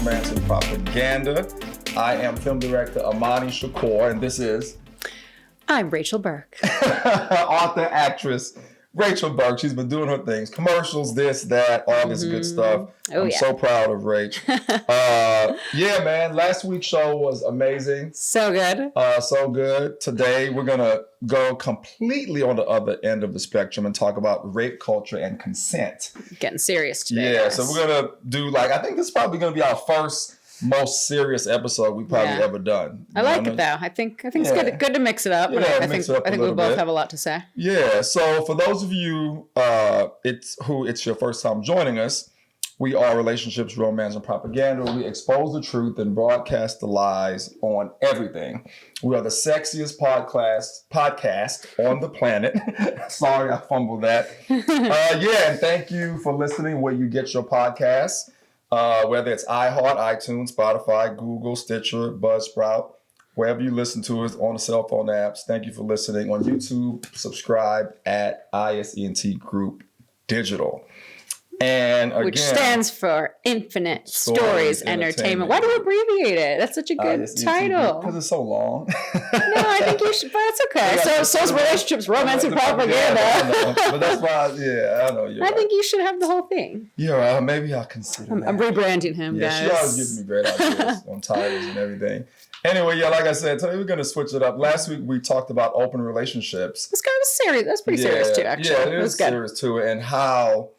Romance and Propaganda. I am film director Imani Shakur, and this is... I'm Rachel Burke. Author, actress, Rachel Burke. She's been doing her things. Commercials, this, that, all this good stuff. I'm so proud of Rach. Yeah, man. Last week's show was amazing. So good. So good. Today, we're going to go completely on the other end of the spectrum and talk about rape culture and consent. Getting serious today. Yeah, guys. so we're going to do I think this is probably going to be our first most serious episode we've probably ever done. I like it though. I think it's good to mix it up. Yeah, I think we both have a lot to say. Yeah. So for those of you it's your first time joining us, we are Relationships, Romance, and Propaganda. We expose the truth and broadcast the lies on everything. We are the sexiest podcast on the planet. Sorry, I fumbled that. And thank you for listening where you get your podcasts. Whether it's iHeart, iTunes, Spotify, Google, Stitcher, Buzzsprout, wherever you listen to us on the cell phone apps. Thank you for listening. On YouTube, subscribe at ISENT Group Digital. And again, which stands for Infinite Stories Entertainment. Why do we abbreviate it? That's such a good title. Because it's so long. No, I think you should, but it's okay. So it's Relationships, Romance, and Propaganda. I know. But that's why, I know you're right. think you should have the whole thing. Yeah, maybe I'll consider that. I'm rebranding him, guys. She always gives me great ideas on titles and everything. Anyway, like I said, today we're going to switch it up. Last week we talked about open relationships. This guy was serious. That's pretty serious too, actually. Yeah, it is serious too. And how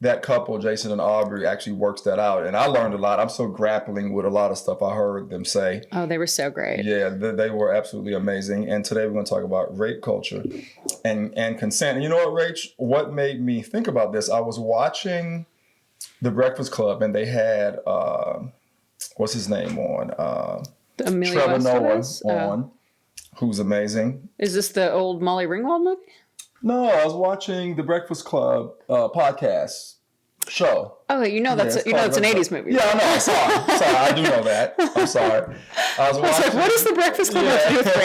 that couple, Jason and Aubrey, actually works that out. And I learned a lot. I'm still grappling with a lot of stuff I heard them say. Oh, they were so great. Yeah, they were absolutely amazing. And today we're going to talk about rape culture and consent. And you know what, Rach? What made me think about this? I was watching The Breakfast Club, and they had, what's his name on? Trevor Noah on, who's amazing. Is this the old Molly Ringwald movie? No, I was watching the Breakfast Club podcast show. Oh, it's an 80s movie. Yeah, I know. Sorry, I do know that. I'm sorry. I was watching. Like, what is the Breakfast Club have to do with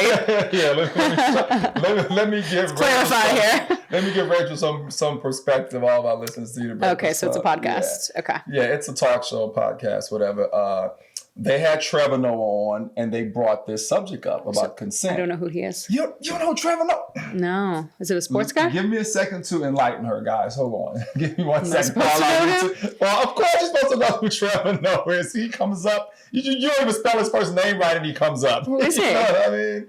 rape? Let me give clarify here. Let me give Rachel some perspective. All of our listeners to the Breakfast Okay, so it's a podcast. Yeah. Okay. Yeah, it's a talk show, podcast, whatever. They had Trevor Noah on, and they brought this subject up about consent. I don't know who he is. You know Trevor Noah? No. Is it a sports guy? Give me a second to enlighten her, guys. Hold on. Give me one second. Well, of course you're supposed to know who Trevor Noah is. He comes up. You don't even spell his first name right, and he comes up. Who is he? You know what I mean?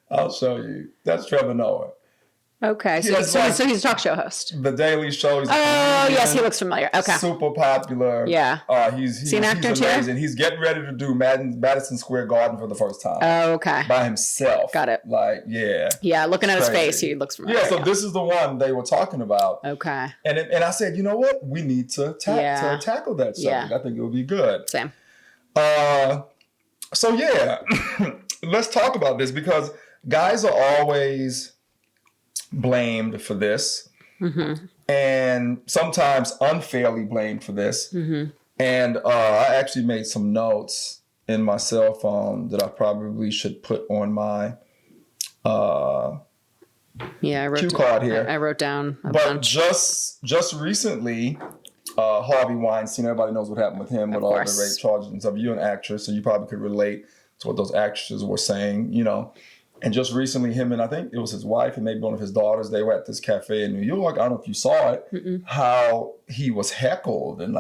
I'll show you. That's Trevor Noah. Okay, so he's a talk show host. The Daily Show. Yes, he looks familiar. Okay. Super popular. Yeah. He's an actor too? Amazing. He's getting ready to do Madison Square Garden for the first time. Oh, okay. By himself. Got it. Yeah, looking at his face, he looks familiar. Yeah, so this is the one they were talking about. Okay. And I said, you know what? We need to tackle that subject. Yeah. I think it would be good. Same. So let's talk about this because guys are always blamed for this, and sometimes unfairly blamed for this. And I actually made some notes in my cell phone that I probably should put on my cue card here. I wrote down a bunch. Just recently, Harvey Weinstein, everybody knows what happened with him with all the rape charges and stuff. You're an actress, so you probably could relate to what those actresses were saying, And just recently, him and I think it was his wife and maybe one of his daughters, they were at this cafe in New York. I don't know if you saw it, how he was heckled and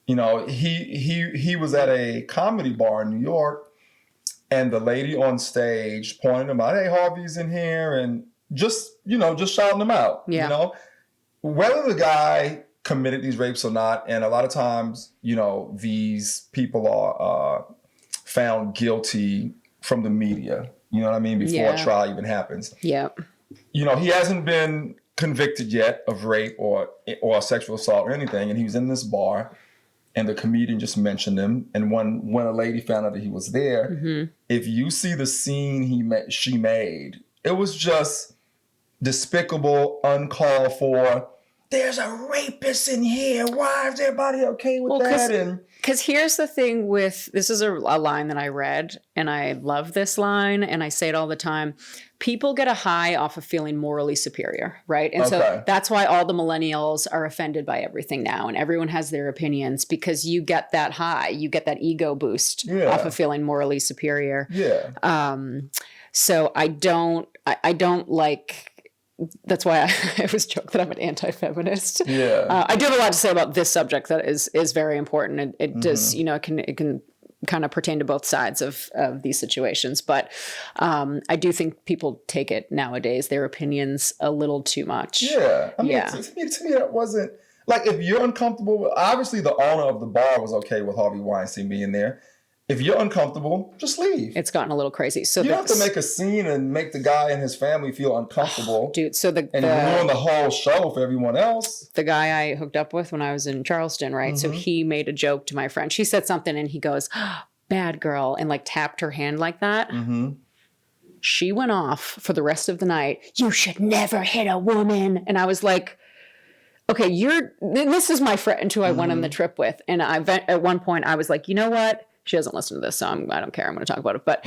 he was at a comedy bar in New York, and the lady on stage pointed him out, "Hey, Harvey's in here," and just shouting him out. Yeah. Whether the guy committed these rapes or not, and a lot of times, these people are found guilty from the media. You know what I mean? Before a trial even happens. Yeah. He hasn't been convicted yet of rape or sexual assault or anything. And he was in this bar, and the comedian just mentioned him. And when a lady found out that he was there, if you see the scene she made, it was just despicable, uncalled for. there's a rapist in here. Why is everybody okay with that? Because here's the thing this is a line that I read, and I love this line, and I say it all the time. People get a high off of feeling morally superior, right? And so that's why all the millennials are offended by everything now, and everyone has their opinions, because you get that high. You get that ego boost off of feeling morally superior. Yeah. So I don't like... That's why I always joke that I'm an anti-feminist. Yeah. I do have a lot to say about this subject that is very important. It does, it can kind of pertain to both sides of these situations. But I do think people take it nowadays, their opinions, a little too much. Yeah. I mean, to me, that wasn't... Like, if you're uncomfortable... Obviously, the owner of the bar was okay with Harvey Weinstein being there. If you're uncomfortable, just leave. It's gotten a little crazy. So you don't have to make a scene and make the guy and his family feel uncomfortable. Dude, so and ruin the whole show for everyone else. The guy I hooked up with when I was in Charleston, right? So he made a joke to my friend. She said something and he goes, bad girl, and like tapped her hand like that. She went off for the rest of the night. You should never hit a woman. And I was like, okay, this is my friend who I went on the trip with. And at one point I was like, you know what? She doesn't listen to this, so I don't care. I'm going to talk about it. But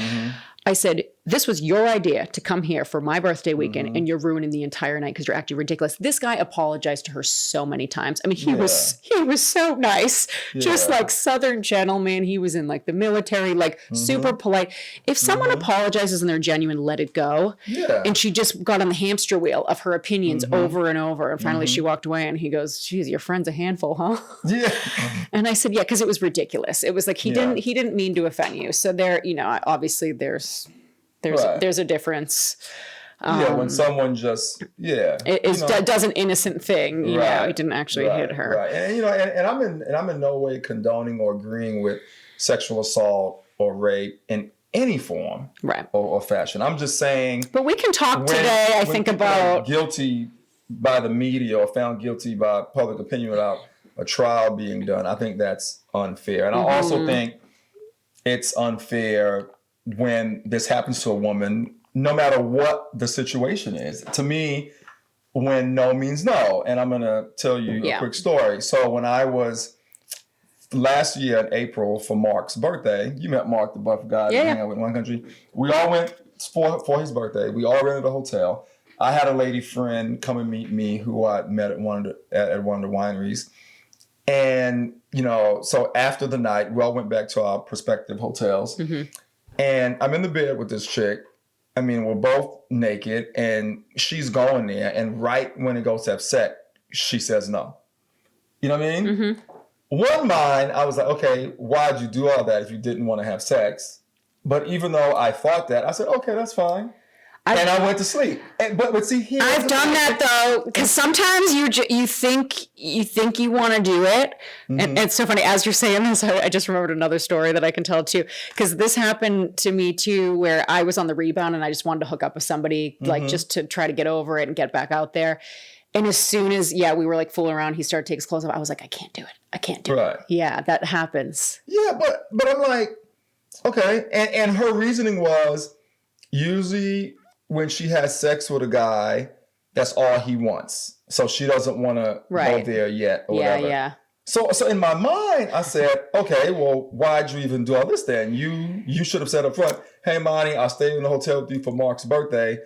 I said, this was your idea to come here for my birthday weekend, and you're ruining the entire night because you're acting ridiculous. This guy apologized to her so many times. I mean, he was so nice, just like Southern gentleman. He was in like the military, like super polite. If someone apologizes and they're genuine, let it go. Yeah. And she just got on the hamster wheel of her opinions over and over. And finally she walked away and he goes, geez, your friend's a handful, huh? Yeah. And I said, yeah, because it was ridiculous. It was like he didn't mean to offend you. So there, obviously there's a difference. When someone just does an innocent thing, he didn't actually hit her. Right. And I'm in no way condoning or agreeing with sexual assault or rape in any form, or fashion. I'm just saying. But we can talk today. I think about guilty by the media or found guilty by public opinion without a trial being done. I think that's unfair, and I also think it's unfair when this happens to a woman, no matter what the situation is. To me, when no means no. And I'm going to tell you a quick story. So when I was last year in April for Mark's birthday, you met Mark, the buff guy, hang out with One Country. We all went for his birthday. We all rented a hotel. I had a lady friend come and meet me who I met at one of the wineries. And, so after the night, we all went back to our prospective hotels. And I'm in the bed with this chick. I mean, we're both naked, and she's going there. And right when it goes to have sex, she says no. You know what I mean? One mind, I was like, okay, why'd you do all that if you didn't want to have sex? But even though I thought that, I said, okay, that's fine. And I went to sleep. But see, I've done that though, because sometimes you think you want to do it, and it's so funny as you're saying this. I just remembered another story that I can tell too, because this happened to me too, where I was on the rebound and I just wanted to hook up with somebody, like just to try to get over it and get back out there. And as soon as we were like fooling around, he started to take his clothes off. I was like, I can't do it. I can't do it. Yeah, that happens. Yeah, but I'm like, okay, and her reasoning was usually when she has sex with a guy, that's all he wants. So she doesn't want to go there yet or whatever. Yeah. So in my mind, I said, okay, well, why'd you even do all this then? You should have said up front, hey, Imani, I'll stay in the hotel with you for Mark's birthday,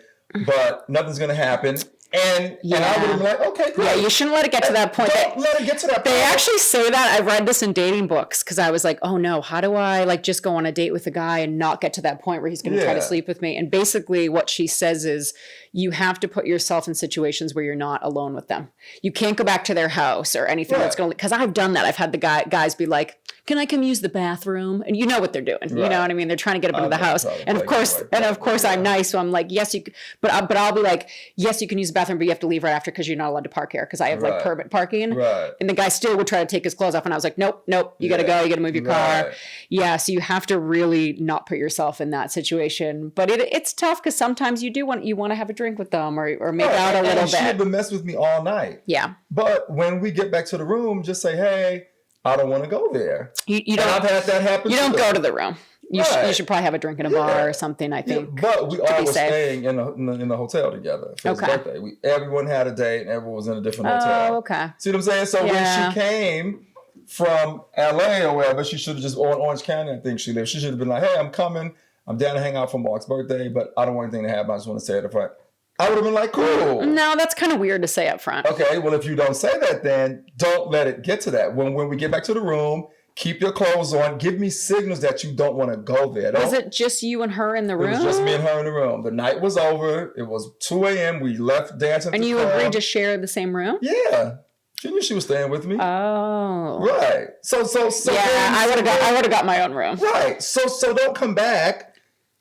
but nothing's going to happen. And I would have been like, okay, great. Yeah, you shouldn't let it get to that point. Don't let it get to that point. They actually say that. I read this in dating books because I was like, oh no, how do I like just go on a date with a guy and not get to that point where he's going to try to sleep with me? And basically what she says is you have to put yourself in situations where you're not alone with them. You can't go back to their house or anything that's going to, because I've done that. I've had the guys be like, can I come use the bathroom? And you know what they're doing. You know what I mean? They're trying to get up into the house. And of course I'm nice. So I'm like, yes, you, but I'll be like, yes, you can use the bathroom, but you have to leave right after because you're not allowed to park here because I have like permit parking. And the guy still would try to take his clothes off. And I was like, nope, you got to go. You got to move your car. Yeah. So you have to really not put yourself in that situation. But it's tough because sometimes you want to have a drink with them or make out a little bit. She had been messing with me all night. Yeah. But when we get back to the room, just say, hey, I don't want to go there. You don't. I've had that happen. You don't go to the room. You should probably have a drink in a bar or something, I think. Yeah, but we all were staying in the hotel together for his birthday. Everyone had a date and everyone was in a different hotel. Oh, okay. See what I'm saying? So when she came from LA or wherever, she should have just, or in Orange County, I think she lived. She should have been like, hey, I'm coming. I'm down to hang out for Mark's birthday, but I don't want anything to happen. I just want to say it up front. I would have been like, cool. No, that's kind of weird to say up front. Okay, well, if you don't say that, then don't let it get to that. When we get back to the room, keep your clothes on. Give me signals that you don't want to go there. Was it just you and her in the room? It was just me and her in the room. The night was over. It was 2 a.m. We left dancing. And you agreed to share the same room? Yeah. She knew she was staying with me. Oh. Right. So yeah, I would have got my own room. Right. So don't come back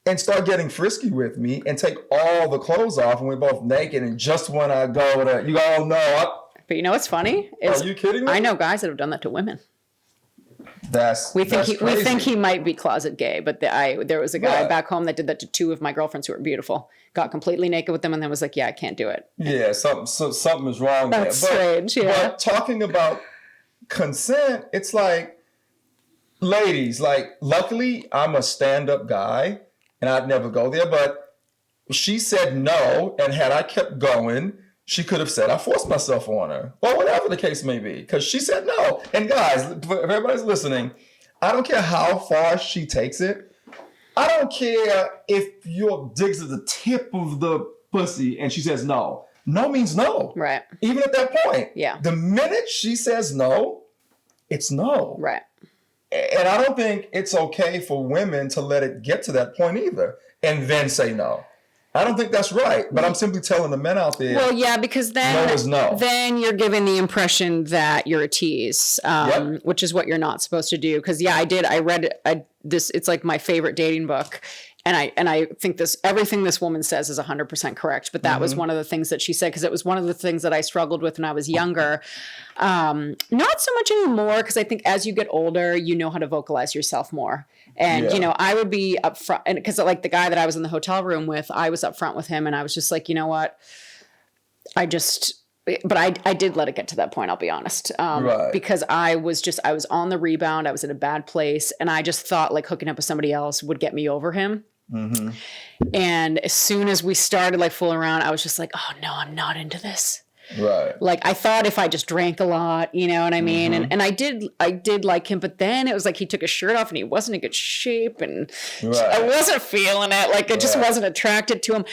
and start getting frisky with me and take all the clothes off and we're both naked and just when I go to, you all know. But you know what's funny? Are you kidding me? I know guys that have done that to women. We think he might be closet gay, but there was a guy back home that did that to 2 of my girlfriends who were beautiful. Got completely naked with them and then was like, yeah, I can't do it. Yeah, something is wrong there. That's strange, yeah. But talking about consent, it's like, ladies, like, luckily I'm a stand-up guy and I'd never go there, but she said no, and had I kept going, she could have said I forced myself on her, or whatever the case may be, because she said no. And guys, if everybody's listening, I don't care how far she takes it. I don't care if your dick's at the tip of the pussy and she says no. No means no. Right. Even at that point. Yeah. The minute she says no, it's no. Right. And I don't think it's okay for women to let it get to that point either and then say no. I don't think that's right, but I'm simply telling the men out there. Well, yeah, because then no is no. Then you're giving the impression that you're a tease, which is what you're not supposed to do. Because I read this. It's like my favorite dating book, and I think everything this woman says is 100% correct. But that was one of the things that she said, because it was one of the things that I struggled with when I was younger. Not so much anymore, because I think as you get older, you know how to vocalize yourself more. And, you know, I would be up front, and because like the guy that I was in the hotel room with, I was up front with him and I was just like, you know what? I did let it get to that point, I'll be honest. Because I was on the rebound. I was in a bad place. And I just thought like hooking up with somebody else would get me over him. Mm-hmm. And as soon as we started like fooling around, I was just like, oh no, I'm not into this. Right. Like I thought if I just drank a lot, you know what I mean? And I did like him, but then it was like he took his shirt off and he wasn't in good shape and I wasn't feeling it. Like I just wasn't attracted to him.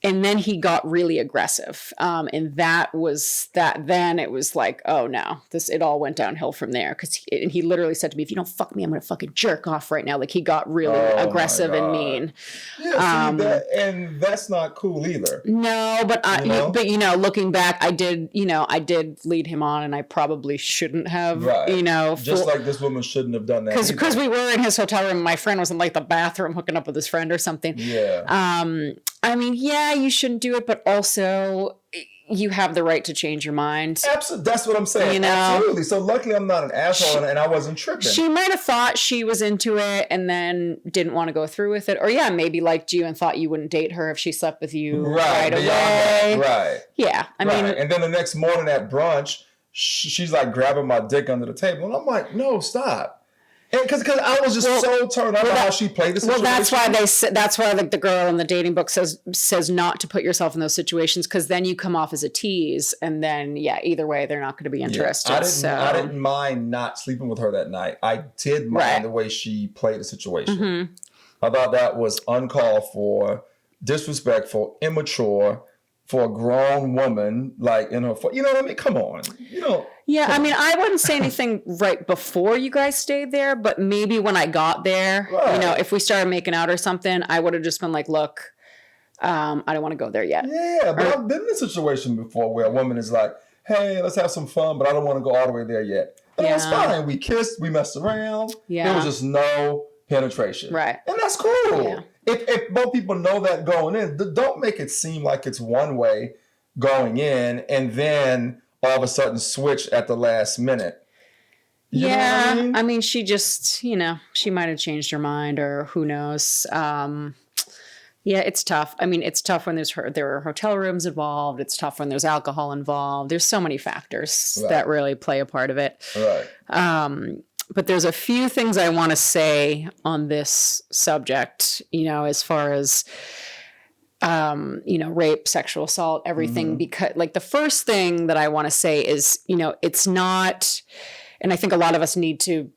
And then he got really aggressive. And that was that. Then it was like, oh no, it all went downhill from there. Cause he literally said to me, if you don't fuck me, I'm going to fucking jerk off right now. Like he got really aggressive and mean. Yeah, and that's not cool either. No, but looking back, I did lead him on and I probably shouldn't have, just like this woman shouldn't have done that. Cause we were in his hotel room. My friend was in like the bathroom hooking up with his friend or something. Yeah. I mean, yeah, you shouldn't do it, but also you have the right to change your mind. Absolutely. That's what I'm saying. You know? Absolutely. So luckily I'm not an asshole and I wasn't tripping. She might have thought she was into it and then didn't want to go through with it. Or maybe liked you and thought you wouldn't date her if she slept with you right away. Right. Yeah. I mean. And then the next morning at brunch, she's like grabbing my dick under the table. And I'm like, no, stop. Because I was just so turned on by how she played the situation. Well, that's why like the girl in the dating book says not to put yourself in those situations, because then you come off as a tease, and then either way they're not going to be interested. I didn't mind not sleeping with her that night. I did mind the way she played the situation. Mm-hmm. I thought that was uncalled for, disrespectful, immature for a grown woman, like in her, you know what I mean? Come on, Yeah, I mean, I wouldn't say anything right before you guys stayed there, but maybe when I got there, if we started making out or something, I would have just been like, look, I don't want to go there yet. Yeah, but I've been in a situation before where a woman is like, hey, let's have some fun, but I don't want to go all the way there yet. And it was fine. We kissed, we messed around. Yeah. There was just no penetration. Right. And that's cool. Yeah. If both people know that going in, don't make it seem like it's one way going in and then all of a sudden switch at the last minute. You know what I mean? She just, she might have changed her mind or who knows. It's tough. I mean, it's tough when there are hotel rooms involved. It's tough when there's alcohol involved. There's so many factors that really play a part of it. Right. But there's a few things I want to say on this subject, as far as, rape, sexual assault, everything, because like the first thing that I want to say is, it's not, and I think a lot of us need to,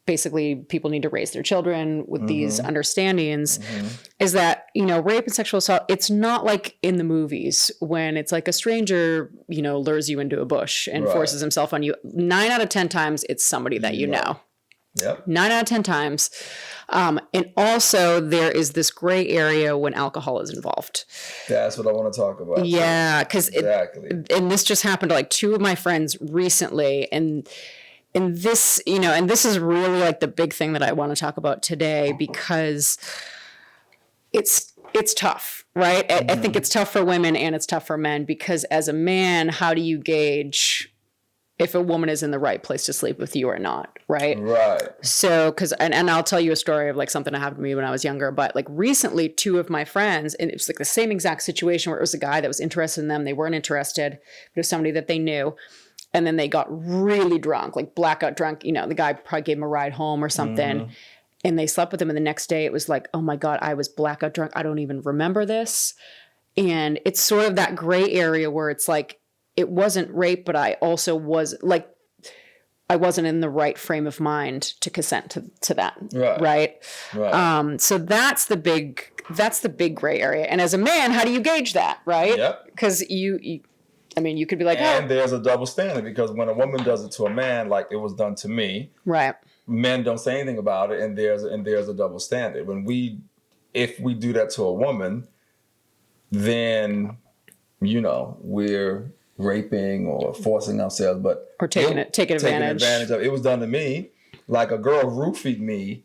basically people need to raise their children with these understandings, is that, rape and sexual assault, it's not like in the movies when it's like a stranger, lures you into a bush and forces himself on you. 9 out of 10 times it's somebody that you know. Yep. 9 out of 10 times. And also there is this gray area when alcohol is involved. That's what I want to talk about. Yeah. Cause and this just happened to like 2 of my friends recently. And this, and this is really like the big thing that I want to talk about today, because it's tough, right? I think it's tough for women and it's tough for men, because as a man, how do you gauge if a woman is in the right place to sleep with you or not, right? Right. So, and I'll tell you a story of like something that happened to me when I was younger, but like recently 2 of my friends, and it was like the same exact situation where it was a guy that was interested in them. They weren't interested, but it was somebody that they knew. And then they got really drunk, like blackout drunk. The guy probably gave him a ride home or something. And they slept with him. And the next day it was like, oh my God, I was blackout drunk. I don't even remember this. And it's sort of that gray area where it's like, it wasn't rape, but I also was like, I wasn't in the right frame of mind to consent to that. Right. So that's the big gray area. And as a man, how do you gauge that? Right. Yep. Because you could be like, and there's a double standard, because when a woman does it to a man, like it was done to me, right? Men don't say anything about it, and there's a double standard. If we do that to a woman, then we're raping or forcing ourselves, or taking advantage of. It was done to me, like a girl roofied me.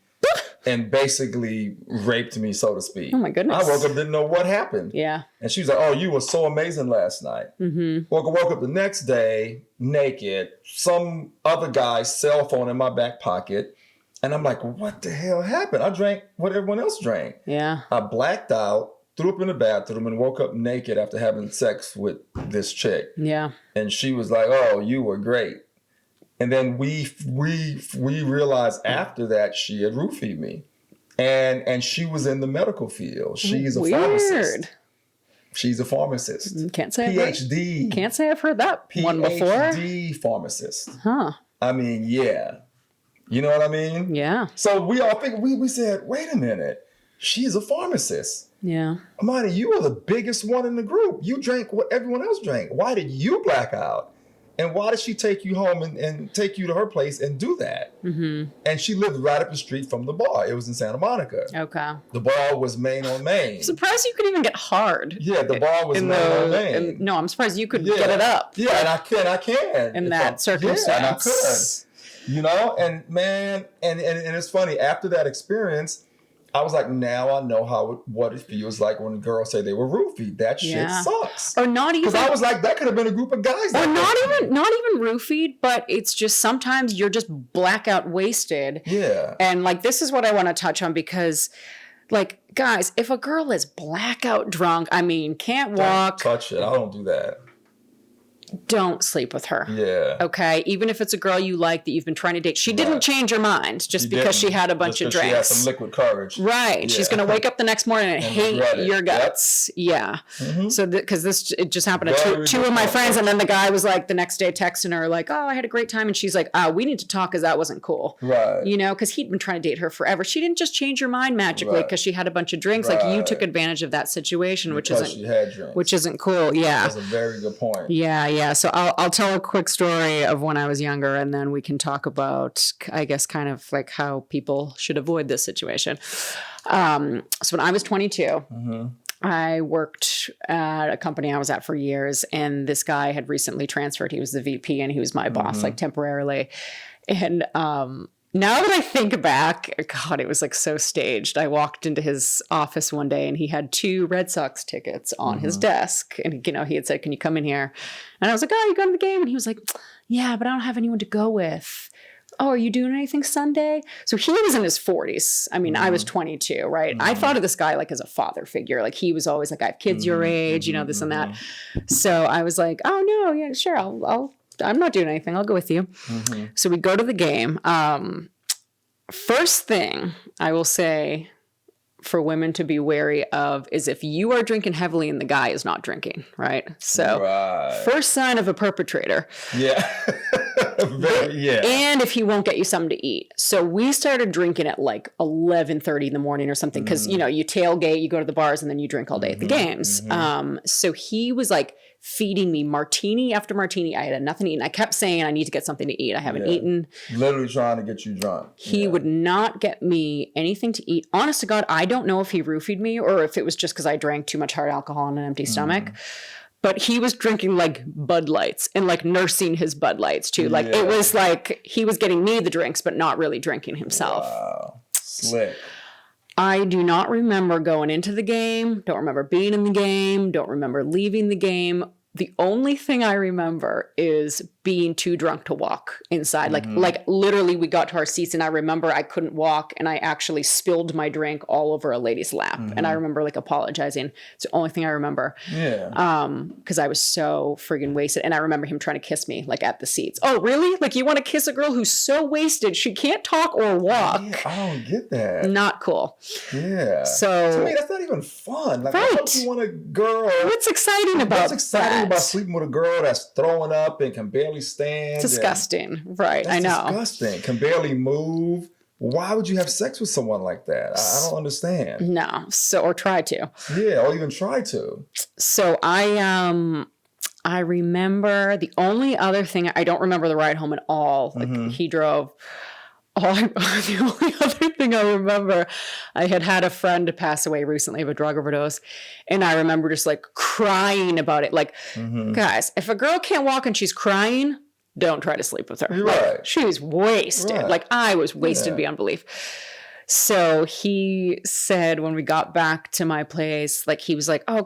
And basically raped me, so to speak. Oh my goodness. I woke up, didn't know what happened. Yeah. And she was like, oh, you were so amazing last night. Woke up the next day, naked, some other guy's cell phone in my back pocket. And I'm like, what the hell happened? I drank what everyone else drank. Yeah. I blacked out, threw up in the bathroom, and woke up naked after having sex with this chick. Yeah. And she was like, oh, you were great. And then we realized after that she had roofied me, and she was in the medical field. She's a pharmacist. She's a pharmacist. Can't say PhD. Can't say I've heard that one before. PhD pharmacist. Huh. I mean, yeah. You know what I mean? Yeah. So we all think we said, wait a minute, she's a pharmacist. Yeah. Imani, you were the biggest one in the group. You drank what everyone else drank. Why did you black out? And why did she take you home and take you to her place and do that? And she lived right up the street from the bar. It was in Santa Monica. Okay. The bar was Main on Main. I'm surprised you could even get hard. Yeah, the bar was Main on Main. No, I'm surprised you could get it up. Yeah, and I can. In that circumstance. Yeah, and I could. And man, and it's funny, after that experience, I was like, now I know what it feels like when girls say they were roofied. That shit sucks. Or not even. Because I was like, that could have been a group of guys. Or not even roofied, but it's just sometimes you're just blackout wasted. Yeah. And like, this is what I want to touch on, because like, guys, if a girl is blackout drunk, can't walk. Don't touch it. I don't do that. Don't sleep with her. Yeah. Okay. Even if it's a girl you like that you've been trying to date. She didn't change her mind just because she had a bunch of drinks. She had some liquid courage. Right. Yeah. She's going to wake up the next morning and hate your guts. Yep. Yeah. So because it just happened to two of my friends, and then the guy was like the next day texting her like, oh, I had a great time. And she's like, we need to talk because that wasn't cool. Right. Because he'd been trying to date her forever. She didn't just change her mind magically because she had a bunch of drinks. Like you took advantage of that situation, which isn't cool. Yeah. That's a very good point. Yeah. Yeah. So I'll tell a quick story of when I was younger, and then we can talk about, I guess, kind of like how people should avoid this situation. So when I was 22, I worked at a company I was at for years, and this guy had recently transferred. He was the VP, and he was my boss, like temporarily. And now that I think back, God, it was like so staged. I walked into his office one day and he had 2 Red Sox tickets on his desk. And, he had said, can you come in here? And I was like, oh, you going to the game? And he was like, yeah, but I don't have anyone to go with. Oh, are you doing anything Sunday? So he was in his 40s. I was 22, right? I thought of this guy like as a father figure. Like he was always like, I have kids your age, this and that. So I was like, oh no, yeah, sure. I'll I'm not doing anything. I'll go with you. So we go to the game. First thing I will say for women to be wary of is if you are drinking heavily and the guy is not drinking, right? So first sign of a perpetrator. Yeah. And if he won't get you something to eat. So we started drinking at like 11:30 in the morning or something because, you know, you tailgate, you go to the bars and then you drink all day at the games. So he was like feeding me martini after martini. I had nothing to eat. And I kept saying, I need to get something to eat. I haven't eaten. Literally trying to get you drunk. He would not get me anything to eat. Honest to God, I don't know if he roofied me or if it was just because I drank too much hard alcohol on an empty stomach. But he was drinking like Bud Lights and like nursing his Bud Lights too. Like it was like he was getting me the drinks, but not really drinking himself. Wow. Slick. I do not remember going into the game. Don't remember being in the game. Don't remember leaving the game. The only thing I remember is being too drunk to walk inside. Like literally we got to our seats and I remember I couldn't walk and I actually spilled my drink all over a lady's lap. And I remember like apologizing. It's the only thing I remember. Because I was so friggin' wasted. And I remember him trying to kiss me like at the seats. Oh, really? Like you want to kiss a girl who's so wasted she can't talk or walk? Yeah, I don't get that. Not cool. Yeah. So to me, that's not even fun. Like, right. why don't you want a girl? What's exciting about What's exciting that? about sleeping with a girl that's throwing up and can barely stand? Disgusting. Right. I know. Disgusting. Can barely move. Why would you have sex with someone like that? I don't understand. No. So, or try to. Yeah, or even try to. So I remember the only other thing, I don't remember the ride home at all. Like he drove. The only other thing I remember, I had a friend pass away recently of a drug overdose. And I remember just like crying about it. Like, guys, if a girl can't walk and she's crying, don't try to sleep with her. Like, she was wasted. Right. Like I was wasted beyond belief. So he said when we got back to my place, like he was like, oh,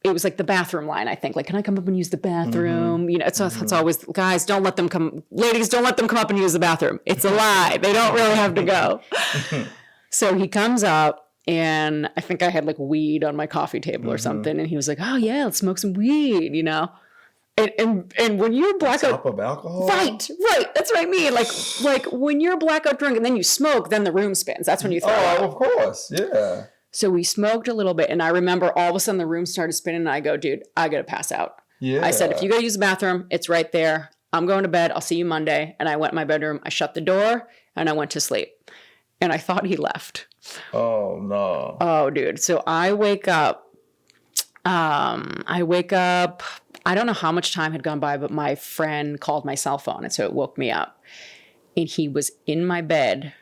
it was like the bathroom line, I think. Like, can I come up and use the bathroom? You know, it's always, guys, don't let them come. Ladies, don't let them come up and use the bathroom. It's a lie. They don't really have to go. So he comes up and I think I had like weed on my coffee table or something. And he was like, oh yeah, let's smoke some weed, you know? And when you're blackout, top of alcohol, right, that's what I mean. Like when you're blackout drunk and then you smoke, then the room spins. That's when you throw up. Of course, yeah. So we smoked a little bit, and I remember all of a sudden the room started spinning, and I go, dude, I gotta pass out. Yeah. I said, if you gotta use the bathroom, it's right there. I'm going to bed. I'll see you Monday. And I went in my bedroom. I shut the door, and I went to sleep. And I thought he left. Oh no. Oh, dude. So I wake up. I don't know how much time had gone by, but my friend called my cell phone. And so it woke me up. And he was in my bed,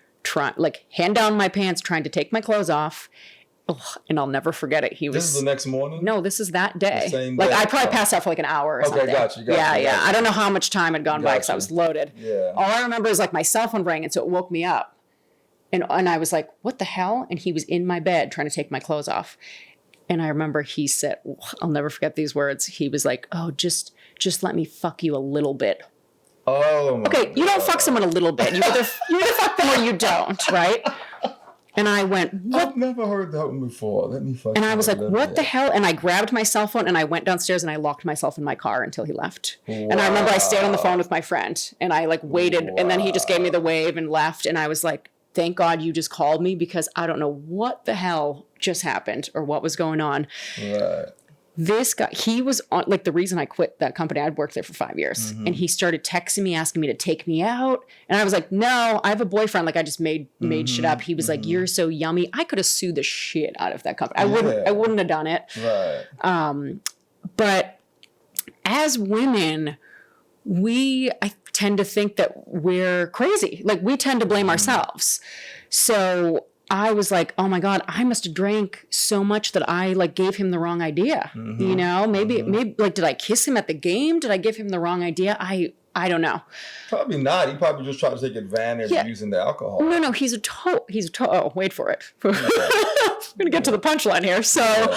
hand down my pants, trying to take my clothes off. Oh, and I'll never forget it. This is the next morning? No, this is that day. The same like day. I probably passed out for like an hour or something. Okay, got you. Yeah. I don't know how much time had gone by because I was loaded. Yeah. All I remember is like my cell phone rang, and so it woke me up. And I was like, what the hell? And he was in my bed trying to take my clothes off. And I remember he said, I'll never forget these words. He was like, oh, just let me fuck you a little bit. Oh, my okay, you don't fuck someone a little bit. You either fuck them or you don't, right? And I went, what? I've never heard that one before. Let me fuck. And I was like, what the hell? And I grabbed my cell phone and I went downstairs and I locked myself in my car until he left. Wow. And I remember I stayed on the phone with my friend and I like waited and then he just gave me the wave and left. And I was like, thank God you just called me because I don't know what the hell just happened or what was going on. Right. This guy, he was on, like the reason I quit that company, I'd worked there for 5 years. And he started texting me, asking me to take me out. And I was like, no, I have a boyfriend. Like I just made shit up. He was like, you're so yummy. I could have sued the shit out of that company. I wouldn't have done it. Right. But as women, I tend to think that we're crazy. Like we tend to blame ourselves. So I was like, oh my God, I must have drank so much that I like gave him the wrong idea. You know, maybe like, did I kiss him at the game? Did I give him the wrong idea? I don't know. Probably not. He probably just tried to take advantage of using the alcohol. No, he's a oh, wait for it. We're going to get to the punchline here. So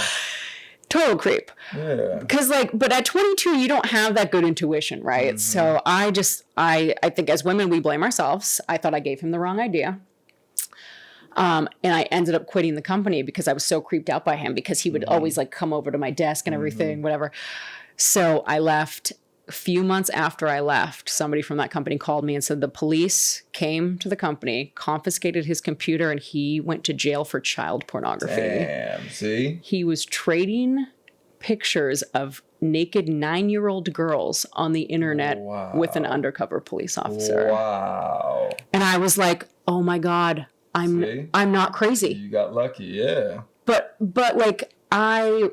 total creep. Yeah. Cause but at 22, you don't have that good intuition, right? So I think as women, we blame ourselves. I thought I gave him the wrong idea. And I ended up quitting the company because I was so creeped out by him because he would always like come over to my desk and everything, whatever. So I left. a few months after I left, somebody from that company called me and said the police came to the company, confiscated his computer, and he went to jail for child pornography. Damn, see? He was trading pictures of naked 9-year-old girls on the internet with an undercover police officer. Wow. And I was like, oh my God, I'm not crazy. You got lucky, yeah. But like I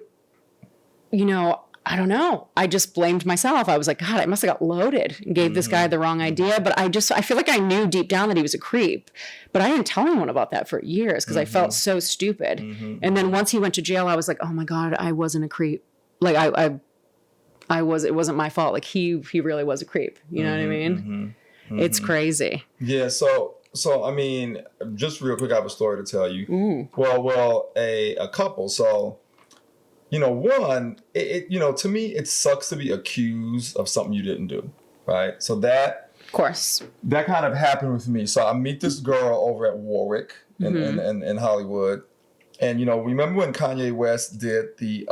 don't know. I just blamed myself. I was like, God, I must have got loaded and gave this guy the wrong idea. But I feel like I knew deep down that he was a creep. But I didn't tell anyone about that for years because I felt so stupid. And then once he went to jail, I was like, oh my God, I wasn't a creep. Like it wasn't my fault. Like he really was a creep. You know what I mean? It's crazy. Yeah. So I mean, just real quick, I have a story to tell you. Well, a couple. So, one, to me, it sucks to be accused of something you didn't do, right? So that, of course, that kind of happened with me. So I meet this girl over at Warwick in Hollywood, and remember when Kanye West did the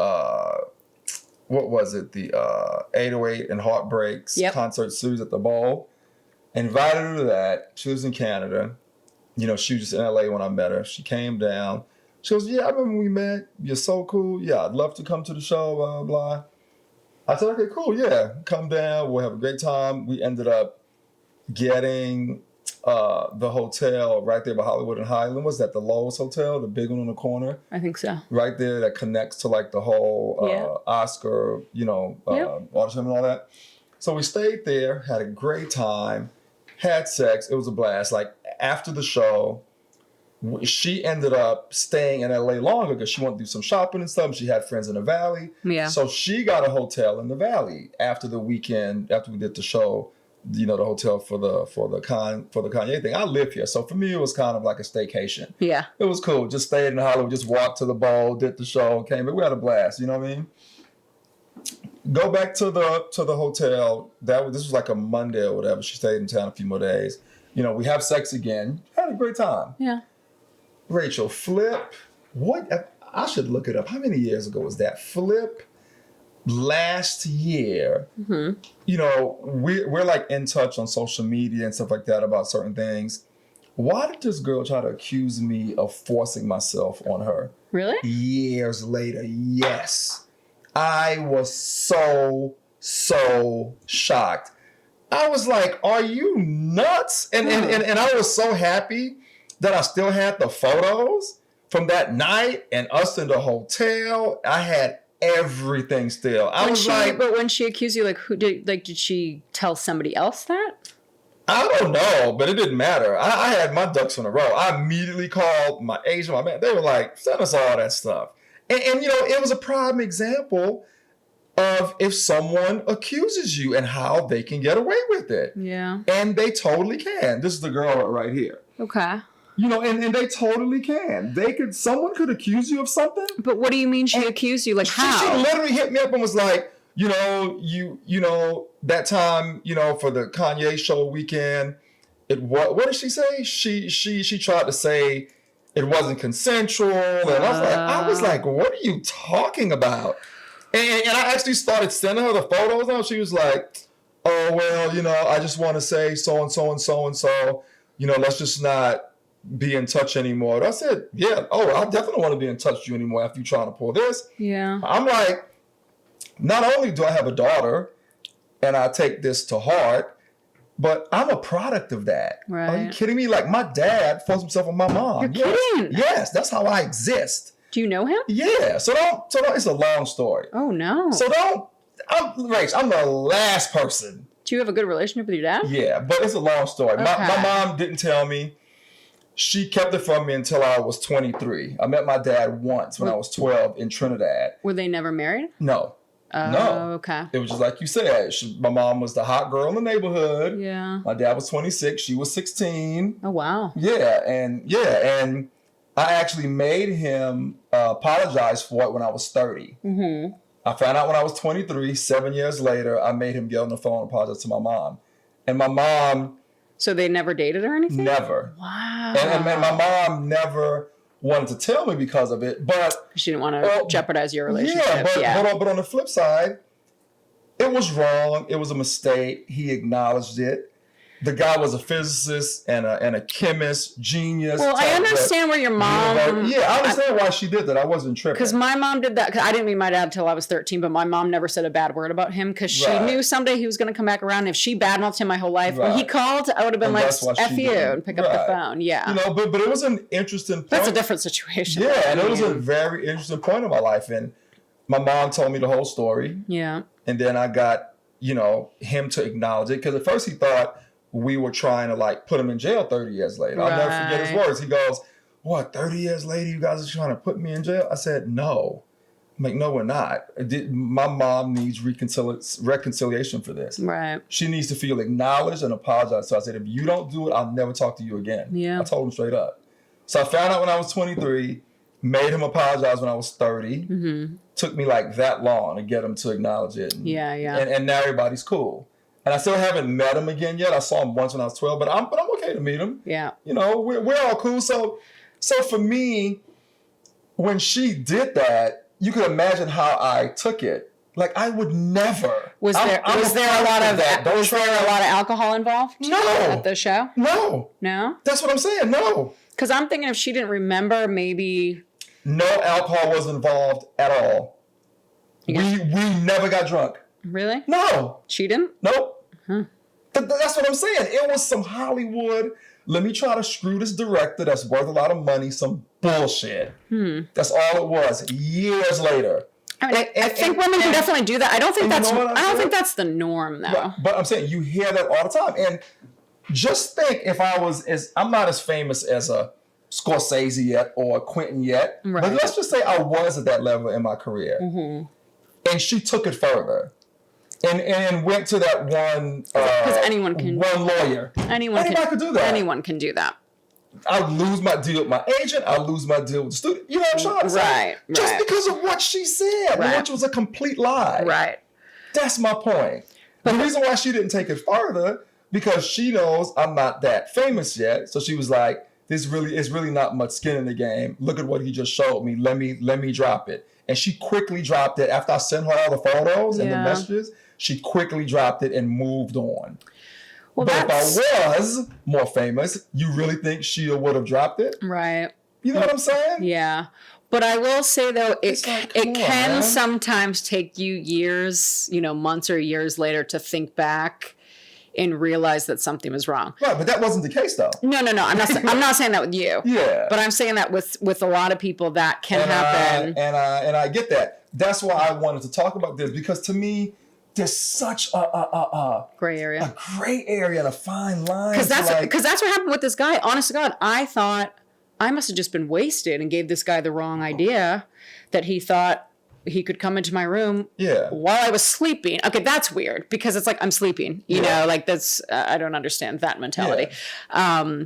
what was it? The 808 and Heartbreaks concert series at the Bowl. Invited her to that. She was in Canada. She was just in LA when I met her. She came down. She goes, yeah, I remember when we met. You're so cool. Yeah, I'd love to come to the show, blah, blah, blah. I said, okay, cool. Yeah, come down. We'll have a great time. We ended up getting the hotel right there by Hollywood and Highland. Was that the Lowe's Hotel, the big one on the corner? I think so. Right there that connects to like the whole Oscar, auditorium and all that. So we stayed there, had a great time, had sex. It was a blast. Like after the show, she ended up staying in LA longer because she wanted to do some shopping and stuff. She had friends in the Valley. Yeah. So she got a hotel in the Valley after the weekend, after we did the show, the hotel for the Kanye thing. I live here. So for me, it was kind of like a staycation. Yeah. It was cool. Just stayed in Hollywood, just walked to the Bowl, did the show, came back. We had a blast. You know what I mean? Go back to the hotel. This was like a Monday or whatever. She stayed in town a few more days. We have sex again. Had a great time. Yeah. Rachel, Flip. What? I should look it up. How many years ago was that? Flip. Last year. We're like in touch on social media and stuff like that about certain things. Why did this girl try to accuse me of forcing myself on her? Really? Years later, yes. I was so shocked. I was like, are you nuts? And I was so happy that I still had the photos from that night and us in the hotel. I had everything still. But when she accused you, did she tell somebody else that? I don't know, but it didn't matter. I had my ducks in a row. I immediately called my agent, my man. They were like, send us all that stuff. And it was a prime example of if someone accuses you and how they can get away with it. Yeah. And they totally can. This is the girl right here. Okay. And they totally can. Someone could accuse you of something. But what do you mean she accused you? Like how? She literally hit me up and was like, that time, for the Kanye show weekend, what did she say? She tried to say it wasn't consensual. And I was like, what are you talking about? And I actually started sending her the photos. And she was like, oh, well, I just want to say so and so and so and so, let's just not be in touch anymore. I said, yeah, I definitely want to be in touch with you anymore after you trying to pull this. Yeah. I'm like, not only do I have a daughter and I take this to heart, but I'm a product of that. Right. Are you kidding me? Like my dad forced himself on my mom. You're kidding. Yes, that's how I exist. Do you know him? Yeah. So don't, it's a long story. Oh no. So I'm the last person. Do you have a good relationship with your dad? Yeah, but it's a long story. Okay. My mom didn't tell me. She kept it from me until I was 23. I met my dad once when I was 12 in Trinidad. Were they never married? No. No. Okay. It was just like you said. My mom was the hot girl in the neighborhood. Yeah. My dad was 26. She was 16. Oh, wow. Yeah. And I actually made him apologize for it when I was 30. Mm-hmm. I found out when I was 23. 7 years later, I made him get on the phone and apologize to my mom. And my mom... So they never dated or anything? Never. Wow. And my mom never wanted to tell me because of it, but... She didn't want to jeopardize your relationship. Yeah, but on the flip side, It was wrong. It was a mistake. He acknowledged it. The guy was a physicist and a chemist, genius. Well, I understand where your mom... I understand why she did that. I wasn't tripping. Because my mom did that. Cause I didn't meet my dad until I was 13, but my mom never said a bad word about him because she knew someday he was going to come back around. And if she badmouthed him my whole life, when he called, I would have been like, F you, and pick up the phone. Yeah. You know, but it was an interesting point. That's a different situation. Yeah, and it was a very interesting point in my life. And my mom told me the whole story. Yeah. And then I got, him to acknowledge it. Because at first he thought we were trying to like put him in jail 30 years later. I'll never forget his words. He goes, what, 30 years later you guys are trying to put me in jail? I said, no. I'm like, no, we're not. My mom needs reconciliation for this. Right. She needs to feel acknowledged and apologize. So I said, if you don't do it, I'll never talk to you again. Yeah. I told him straight up. So I found out when I was 23, made him apologize when I was 30. Mm-hmm. Took me like that long to get him to acknowledge it. And now everybody's cool. And I still haven't met him again yet. I saw him once when I was 12, but I'm okay to meet him. Yeah. We're all cool. So for me, when she did that, you can imagine how I took it. Like I would never. Was there a lot of alcohol involved? No. At the show? No. No? That's what I'm saying. No. Because I'm thinking if she didn't remember, maybe. No alcohol was involved at all. We never got drunk. Really? No. She didn't? Nope. Huh. That's what I'm saying. It was some Hollywood, let me try to screw this director that's worth a lot of money, some bullshit. That's all it was. Years later. I mean, I think women can definitely do that. I don't think that's the norm though. But I'm saying you hear that all the time. And just think if I'm not as famous as a Scorsese yet or a Quentin yet, but let's just say I was at that level in my career. Mm-hmm. And she took it further. And went to that one one lawyer. Anybody could do that. Anyone can do that. I'll lose my deal with my agent. I'll lose my deal with the student. You know what I'm trying to say? Right. Just because of what she said, which was a complete lie. Right. That's my point. The reason why she didn't take it further, because she knows I'm not that famous yet. So she was like, "This really is really not much skin in the game. Look at what he just showed me. Let me drop it." And she quickly dropped it after I sent her all the photos and the messages. She quickly dropped it and moved on. Well, but if I was more famous, you really think she would have dropped it? Right. You know what I'm saying? Yeah. But I will say, though, it can sometimes take you years, months or years later to think back and realize that something was wrong. Right, but that wasn't the case, though. No. I'm not saying that with you. Yeah. But I'm saying that with a lot of people that can happen. And I get that. That's why I wanted to talk about this, because to me, there's such a gray area. A gray area and a fine line. Because that's what happened with this guy. Honest to God, I thought I must have just been wasted and gave this guy the wrong idea that he thought he could come into my room while I was sleeping. Okay, that's weird because it's like I'm sleeping. You know, like that's I don't understand that mentality. Yeah.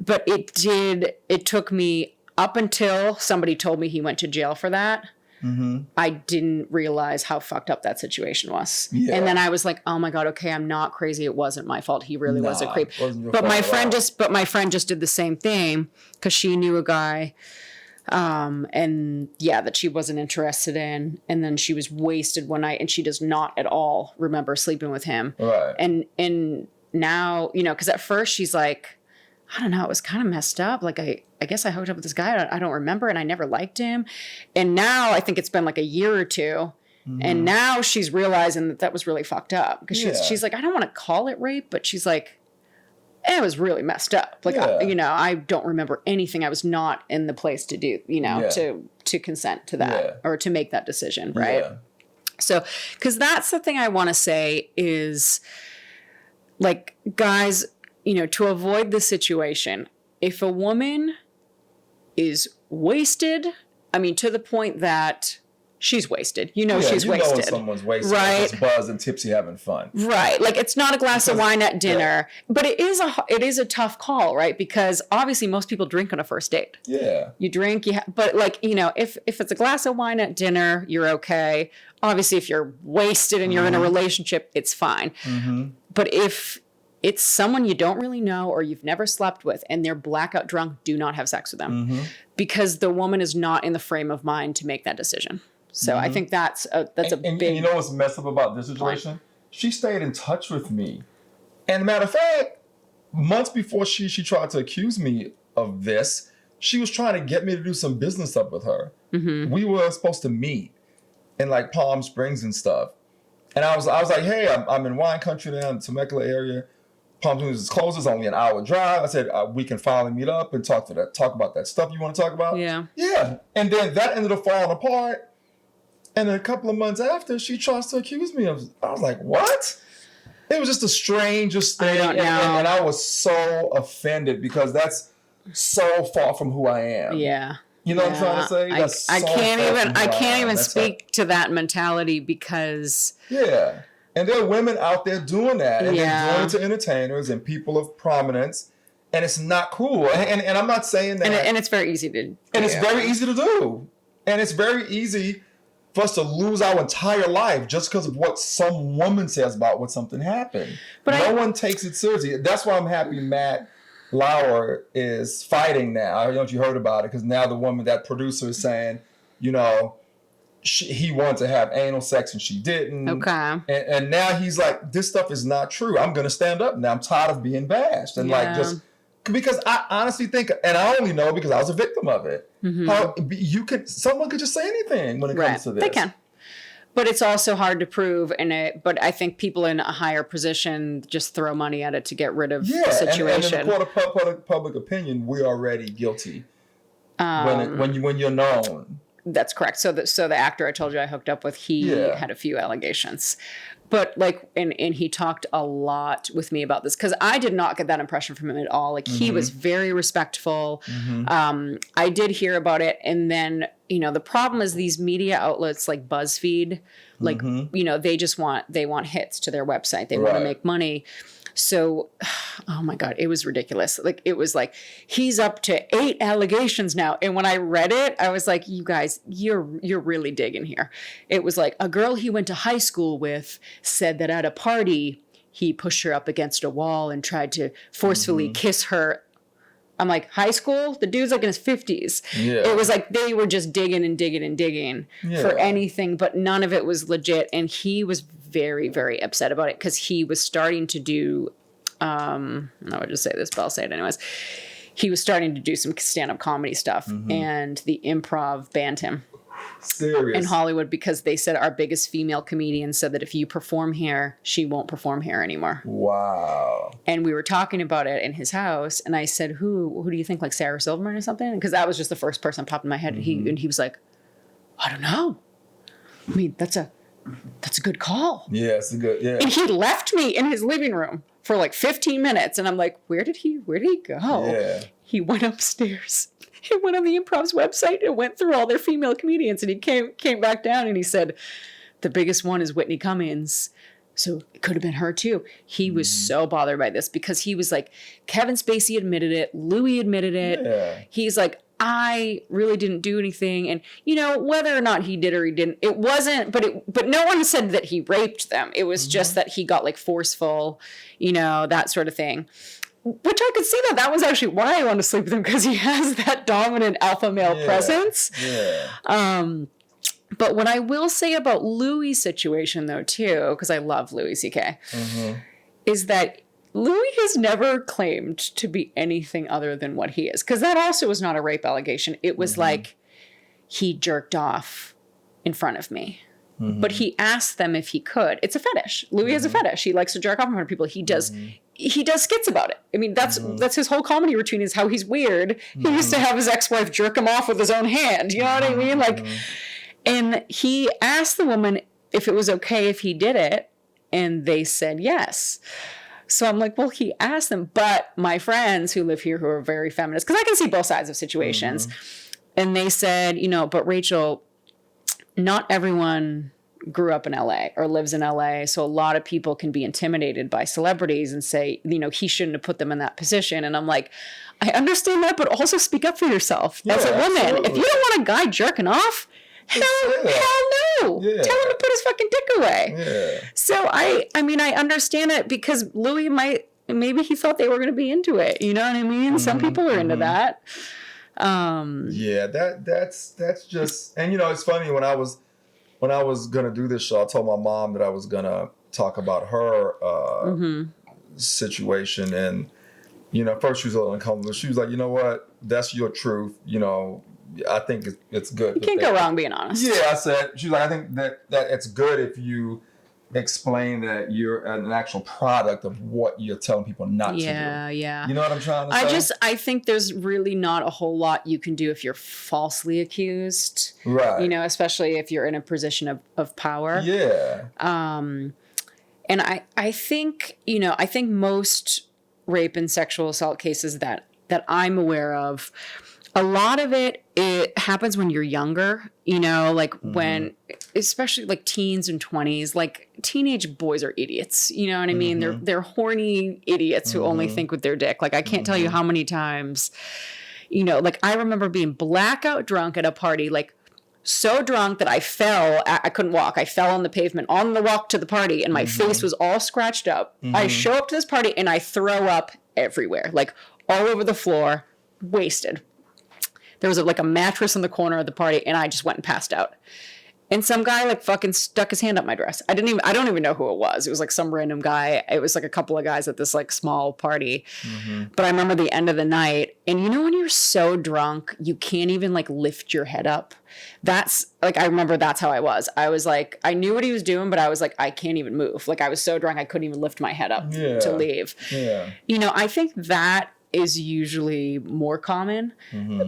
But it took me up until somebody told me he went to jail for that. Mm-hmm. I didn't realize how fucked up that situation was. Yeah. And then I was like, oh my God, okay, I'm not crazy. It wasn't my fault. He really was a creep. But my friend just did the same thing because she knew a guy and that she wasn't interested in. And then she was wasted one night and she does not at all remember sleeping with him. Right. And now, because at first she's like, I don't know, it was kind of messed up. Like I guess I hooked up with this guy. I don't remember, and I never liked him. And now I think it's been like a year or two, and now she's realizing that was really fucked up because she's like, I don't want to call it rape, but she's like, it was really messed up. Like I don't remember anything. I was not in the place to do, to consent to that or to make that decision, right? Yeah. So, because that's the thing I want to say is, like, guys, to avoid the situation, if a woman is wasted, I mean, to the point that she's wasted, she's wasted. When someone's wasted, right? Just buzzed and tipsy having fun. Right. Like, it's not a glass of wine at dinner, but it is a tough call, right? Because obviously most people drink on a first date. Yeah. You drink, but like, if it's a glass of wine at dinner, you're okay. Obviously, if you're wasted and you're in a relationship, it's fine. Mm-hmm. But if it's someone you don't really know or you've never slept with and they're blackout drunk, do not have sex with them because the woman is not in the frame of mind to make that decision. So I think that's a big. And you know what's messed up about this situation? She stayed in touch with me, and matter of fact, months before she tried to accuse me of this, she was trying to get me to do some business stuff with her. Mm-hmm. We were supposed to meet in like Palm Springs and stuff, and I was like, hey, I'm in wine country now in the Temecula area. Palm Springs is closed. It's only an hour drive. I said we can finally meet up and talk about that stuff you want to talk about. Yeah. And then that ended up falling apart. And then a couple of months after, she tries to accuse me of. I was like, what? It was just the strangest thing, and I was so offended because that's so far from who I am. Yeah. You know what I'm trying to say? I can't even speak to that mentality because. Yeah. And there are women out there doing that, and they're doing it to entertainers and people of prominence, and it's not cool. And I'm not saying that. And it's very easy to do. And it's very easy to do. And it's very easy for us to lose our entire life just because of what some woman says about what something happened. But no one takes it seriously. That's why I'm happy Matt Lauer is fighting now. I don't know if you heard about it, because now the woman, that producer, is saying, you know, he wanted to have anal sex and she didn't. Okay. And now he's like, this stuff is not true. I'm going to stand up now. I'm tired of being bashed. And like, just because I honestly think, and I only know because I was a victim of it, how someone could just say anything when it comes to this. They can. But it's also hard to prove, but I think people in a higher position just throw money at it to get rid of the situation. And in the court of public opinion, we're already guilty when you're known. That's correct. So the actor I told you I hooked up with, he had a few allegations. But like, and he talked a lot with me about this because I did not get that impression from him at all. Like he was very respectful. I did hear about it. And then, you know, the problem is these media outlets like BuzzFeed, like, you know, they want hits to their website. They want to make money. So, oh my God, it was ridiculous. Like, it was like, he's up to 8 allegations now. And when I read it, I was like, you guys, you're really digging here. It was like a girl he went to high school with said that at a party, he pushed her up against a wall and tried to forcefully kiss her. I'm like, high school? The dude's like in his 50s. Yeah. It was like they were just digging and digging and digging for anything, but none of it was legit. And he was very, very upset about it because he was starting to do, I would just say this, but I'll say it anyways. He was starting to do some stand-up comedy stuff, and the Improv banned him. Serious. In Hollywood, because they said our biggest female comedian said that if you perform here, she won't perform here anymore. Wow. And we were talking about it in his house, and I said, who do you think, like Sarah Silverman or something? Because that was just the first person that popped in my head. And he was like, I don't know. I mean, that's a good call. Yeah, it's a good, yeah. And he left me in his living room for like 15 minutes, and I'm like, where did he go? Yeah. He went upstairs. He went on the Improv's website and went through all their female comedians, and he came back down and he said, the biggest one is Whitney Cummings. So it could have been her too. He was so bothered by this because he was like, Kevin Spacey admitted it. Louis admitted it. Yeah. He's like, I really didn't do anything. And, you know, whether or not he did or he didn't, it wasn't, but no one said that he raped them. It was just that he got like forceful, you know, that sort of thing. Which I could see that was actually why I want to sleep with him, because he has that dominant alpha male presence. Yeah. But what I will say about Louis' situation, though, too, because I love Louis C.K., is that Louis has never claimed to be anything other than what he is. Because that also was not a rape allegation. It was like he jerked off in front of me. But he asked them if he could. It's a fetish. Louis has a fetish. He likes to jerk off in front of people. He does skits about it. I mean, that's his whole comedy routine, is how he's weird. He used to have his ex-wife jerk him off with his own hand. You know what I mean? Like, and he asked the woman if it was okay if he did it, and they said yes. So I'm like, well, he asked them. But my friends who live here, who are very feminist, because I can see both sides of situations, and they said, you know, but Rachel, not everyone grew up in LA or lives in LA. So a lot of people can be intimidated by celebrities and say, you know, he shouldn't have put them in that position. And I'm like, I understand that, but also speak up for yourself as a woman. Absolutely. If you don't want a guy jerking off, hell no. Yeah. Tell him to put his fucking dick away. Yeah. So I mean, I understand it, because Louis maybe he thought they were going to be into it. You know what I mean? Some people are into that. Yeah, that's just, and you know, it's funny, when I was when I was gonna do this show, I told my mom that I was gonna talk about her situation, and first she was a little uncomfortable. She was like, you know what, that's your truth. I think it's good. You can't go wrong being honest. Yeah, I said. She was like, I think that it's good if you explain that you're an actual product of what you're telling people not to do. Yeah. You know what I'm trying to say? I think there's really not a whole lot you can do if you're falsely accused. Right. Especially if you're in a position of power. Yeah. And I think, I think most rape and sexual assault cases that I'm aware of, a lot of it happens when you're younger, when, especially like teens and 20s, like teenage boys are idiots. You know what I mean? They're horny idiots who only think with their dick. Like I can't tell you how many times, like I remember being blackout drunk at a party, like so drunk that I fell. I couldn't walk. I fell on the pavement on the walk to the party and my face was all scratched up. I show up to this party and I throw up everywhere, like all over the floor, wasted. There was like a mattress in the corner of the party and I just went and passed out. And some guy like fucking stuck his hand up my dress. I don't even know who it was. It was like some random guy. It was like a couple of guys at this like small party. But I remember the end of the night, and when you're so drunk, you can't even like lift your head up. That's like, I remember that's how I was. I was like, I knew what he was doing, but I was like, I can't even move. Like I was so drunk, I couldn't even lift my head up to leave. Yeah. I think that is usually more common,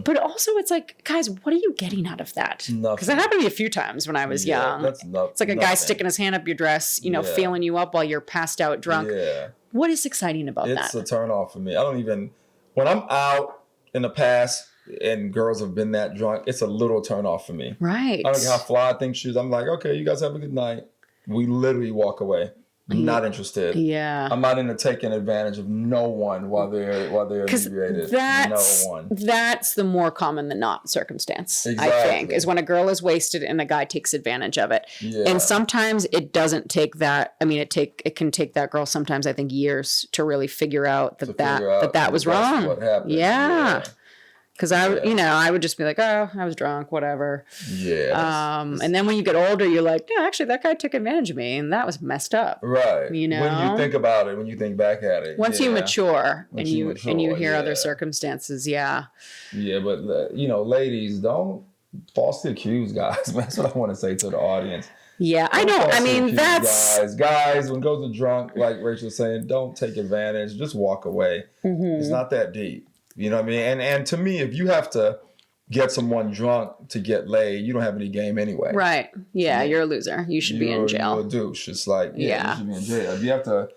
but also it's like, guys, what are you getting out of that? Because that happened to me a few times when I was young. It's like a guy sticking his hand up your dress, feeling you up while you're passed out drunk. Yeah. What is exciting about that? It's a turn off for me. When I'm out in the past and girls have been that drunk, it's a little turn off for me. Right. I don't care how fly I think she is. I'm like, okay, you guys have a good night. We literally walk away. Not interested. Yeah. I'm not into taking advantage of no one while they're inebriated. No one. That's the more common than not circumstance, Exactly. I think, is when a girl is wasted and a guy takes advantage of it. Yeah. And sometimes it doesn't take that. I mean, it can take that girl sometimes, I think, years to really figure out that was wrong. What happened. Yeah. Because I would just be like, oh, I was drunk, whatever. Yeah. And then when you get older, you're like, yeah, actually, that guy took advantage of me, and that was messed up. Right. When you think about it, when you think back at it. Once you mature and you hear other circumstances, yeah. Yeah, but ladies, don't falsely accuse guys. That's what I want to say to the audience. Yeah, I know. I mean, that's guys. When girls are drunk, like Rachel's saying, don't take advantage. Just walk away. It's not that deep. You know what I mean? And to me, if you have to get someone drunk to get laid, you don't have any game anyway. Right. Yeah, you're a loser. You should be in jail. You're a douche. It's like, you should be in jail. If you have to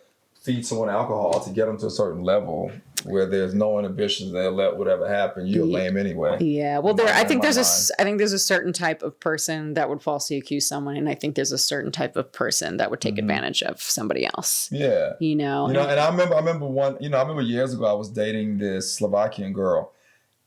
feed someone alcohol to get them to a certain level where there's no inhibitions, they'll let whatever happen, you're lame anyway. Yeah. Well, I think there's a certain type of person that would falsely accuse someone, and I think there's a certain type of person that would take advantage of somebody else. Yeah. And I remember years ago I was dating this Slovakian girl,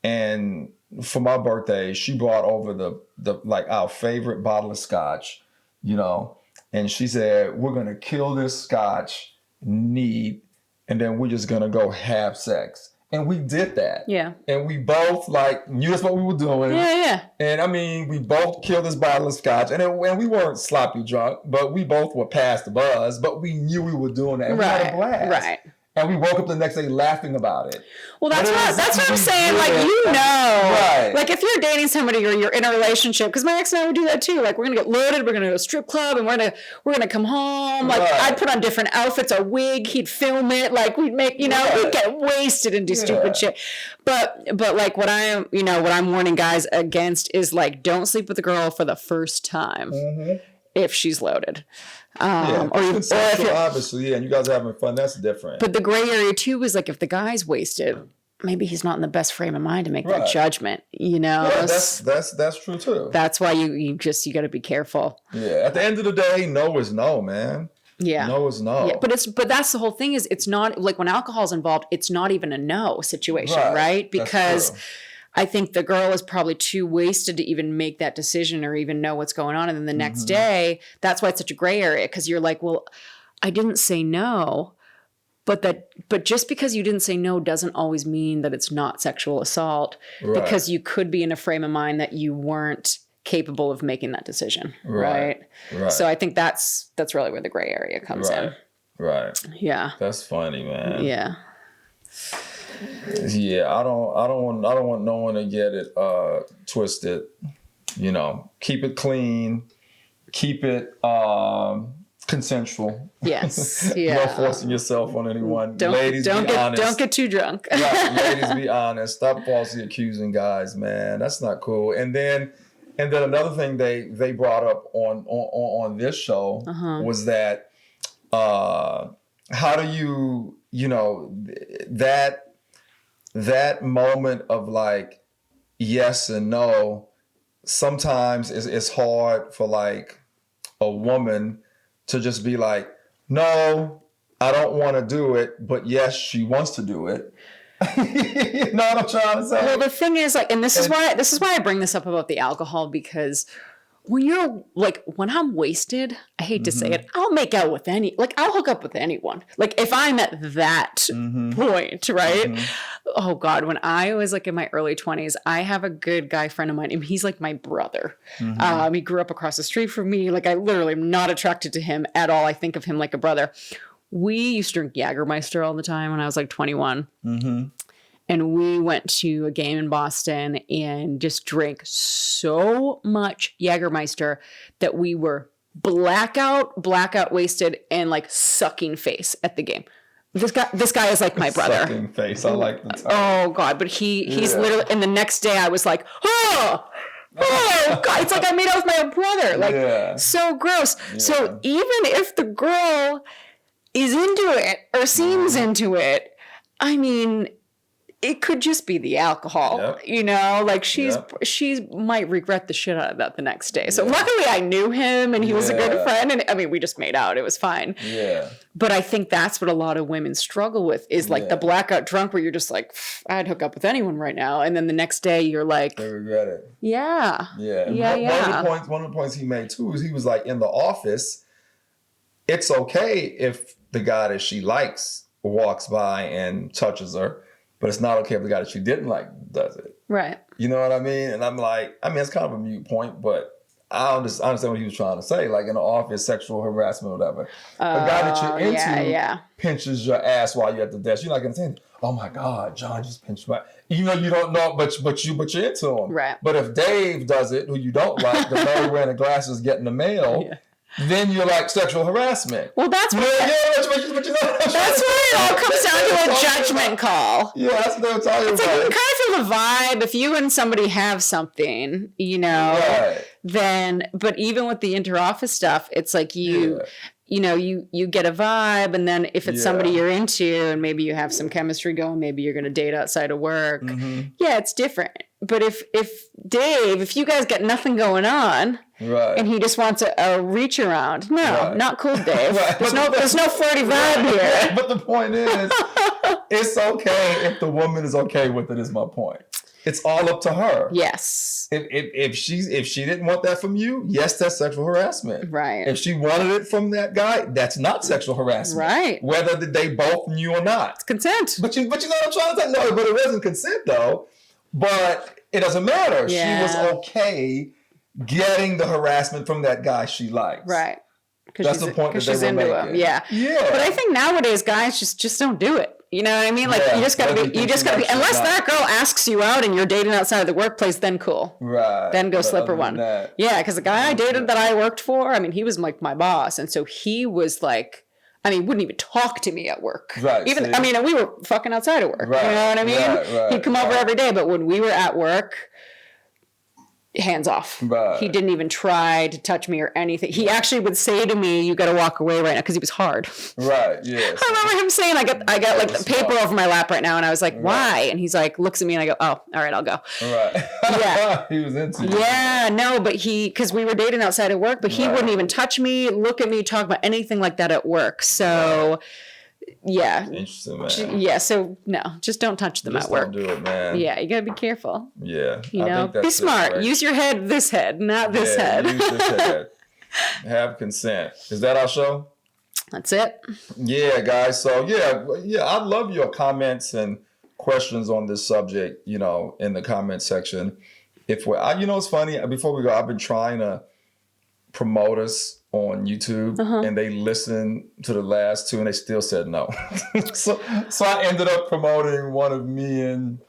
and for my birthday she brought over the like our favorite bottle of scotch, and she said, we're gonna kill this scotch neat, and then we're just gonna go have sex. And we did that. Yeah. And we both knew that's what we were doing. Yeah. And I mean, we both killed this bottle of scotch, and we weren't sloppy drunk, but we both were past the buzz, but we knew we were doing that. And we had a blast. Right. And we woke up the next day laughing about it. Well, that's what I'm saying. Like, right. Like if you're dating somebody or you're in a relationship, because my ex and I would do that too. Like, we're gonna get loaded, we're gonna go to a strip club, and we're gonna come home. Like, I'd put on different outfits, a wig, he'd film it. Like, we'd make, we'd get wasted and do stupid shit. But like what I'm warning guys against is like, don't sleep with a girl for the first time if she's loaded. Or if obviously, and you guys are having fun, that's different. But the gray area too is like, if the guy's wasted, maybe he's not in the best frame of mind to make that judgment, Yeah, that's true too. That's why you got to be careful. Yeah, at the end of the day, no is no, man. Yeah. No is no. Yeah, but that's the whole thing, is it's not like when alcohol's involved, it's not even a no situation, right? Because I think the girl is probably too wasted to even make that decision or even know what's going on. And then the next day, that's why it's such a gray area, because you're like, well, I didn't say no, but just because you didn't say no doesn't always mean that it's not sexual assault, because you could be in a frame of mind that you weren't capable of making that decision. Right. So I think that's really where the gray area comes in. Right. Yeah. That's funny, man. Yeah. Yeah, I don't want no one to get it twisted. You know, keep it clean, keep it consensual. Yes. Yeah. No forcing yourself on anyone. Ladies, don't be get honest. Don't get too drunk. Right. Ladies, be honest. Stop falsely accusing guys, man. That's not cool. And then another thing they brought up on this show was that how do you know that moment of like yes and no, sometimes it's hard for like a woman to just be like, no, I don't want to do it, but yes, she wants to do it. You know what I'm trying to say? Well, the thing is, like, and this is why I bring this up about the alcohol, because when I'm wasted, I hate to say it, I'll make out with I'll hook up with anyone. Like if I'm at that point, right? Oh God, when I was like in my early 20s, I have a good guy friend of mine, and he's like my brother. He grew up across the street from me. Like I literally am not attracted to him at all. I think of him like a brother. We used to drink Jägermeister all the time when I was like 21. And we went to a game in Boston and just drank so much Jägermeister that we were blackout wasted, and like sucking face at the game. This guy is like my brother. Sucking face. I like the term. Oh God, but he's literally. And the next day I was like, oh God, it's like I made out with my brother. Like so gross. So even if the girl is into it or seems into it, I mean, it could just be the alcohol, you know, like she might regret the shit out of that the next day. So luckily I knew him and he was a good friend. And I mean, we just made out. It was fine. Yeah. But I think that's what a lot of women struggle with is like the blackout drunk where you're just like, I'd hook up with anyone right now. And then the next day you're like, they regret it. Yeah. Yeah. One of the points he made too is he was like, in the office, it's okay if the guy that she likes walks by and touches her. But it's not okay if the guy that she didn't like does it. Right. You know what I mean? And I'm like, I mean, it's kind of a mute point, but I understand what he was trying to say. Like in the office, sexual harassment or whatever. A guy that you're into pinches your ass while you're at the desk. You're not going to say, oh my God, John just pinched my... Even though you don't know, but you're into him. Right. But if Dave does it, who you don't like, the man wearing the glasses getting the mail... Then you're like sexual harassment. Well, that's what that's where it all comes down to a judgment call. Yeah, that's what I'm talking about. It's like you kind of feel the vibe if you and somebody have something, you know, then, but even with the inter-office stuff, it's like you know, you get a vibe, and then if it's somebody you're into and maybe you have some chemistry going, maybe you're going to date outside of work. Yeah, it's different. But if Dave, if you guys got nothing going on, and he just wants a reach around, not cool, Dave. There's no flirty vibe here. But the point is, it's okay if the woman is okay with it. Is my point. It's all up to her. Yes. If she didn't want that from you, yes, that's sexual harassment. Right. If she wanted it from that guy, that's not sexual harassment. Right. Whether they both knew or not. It's consent. But you know what I'm trying to say? No, but it wasn't consent though. But it doesn't matter. Yeah. She was okay getting the harassment from that guy she likes. Right. That's the point that she's into him. Yeah. Yeah. But I think nowadays guys just don't do it. You know what I mean? Like you just gotta be unless that girl asks you out and you're dating outside of the workplace, then cool. Right. Then go slip her one. Yeah, because the guy I dated that I worked for, I mean, he was like my boss. And so he was like, I mean, wouldn't even talk to me at work. Right. Even, I mean, we were fucking outside of work. Right. You know what I mean? Right. He'd come over every day, but when we were at work, hands off. Right. He didn't even try to touch me or anything. He actually would say to me, "You got to walk away right now," because he was hard. Right. Yeah. I remember him saying, "I got like the paper over my lap right now," and I was like, "Why?" And he's like, looks at me, and I go, "Oh, all right, I'll go." Right. Yeah. He was into it. Yeah. No, but because we were dating outside of work, but he wouldn't even touch me, look at me, talk about anything like that at work. So. Yeah. Interesting, man. Yeah, so no, just don't touch them at work. Don't do it, man. Yeah, you gotta be careful. Yeah. You know, be smart. Right? Use your head, this head, not this head. Use this head. Have consent. Is that our show? That's it. Yeah, guys. So yeah, I love your comments and questions on this subject, you know, in the comment section. if we're, it's funny. Before we go, I've been trying to promote us on YouTube, and they listened to the last 2, and they still said no. so I ended up promoting one of me and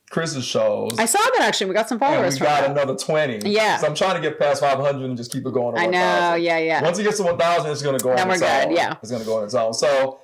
Chris's shows. I saw that actually. We got some followers. And we got another 20. Yeah. So I'm trying to get past 500 and just keep it going to 1,000. I know. Yeah. Once it gets to 1,000, it's going to go on its own. Then we're good. Yeah. It's going to go on its own. So,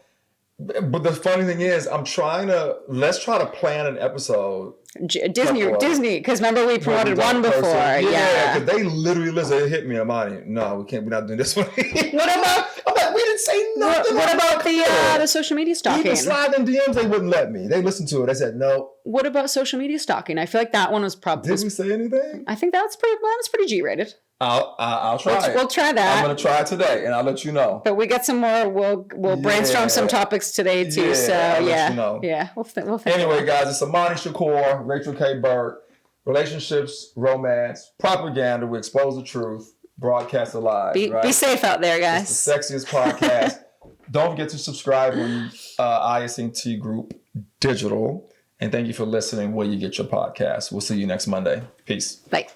but the funny thing is, let's try to plan an episode. Disney, because remember we promoted one before. Yeah, because they literally listen. They hit me, Imani. No, we can't. We're not doing this one. What about? I'm like, we didn't say nothing. What about the social media stalking? Even sliding DMs, they wouldn't let me. They listened to it. They said no. What about social media stalking? I feel like that one was probably. Did we say anything? I think that was pretty G-rated. I'll try it. We'll try that. I'm gonna try it today, and I'll let you know. But we get some more. We'll brainstorm some topics today too. I'll let you know. We'll think. Anyway, guys, it's Imani, Shakur, Rachel K. Burke. Relationships, romance, propaganda. We expose the truth, broadcast the lies. Be safe out there, guys. It's the sexiest podcast. Don't forget to subscribe on ISNT Group Digital. And thank you for listening where you get your podcast. We'll see you next Monday. Peace. Bye.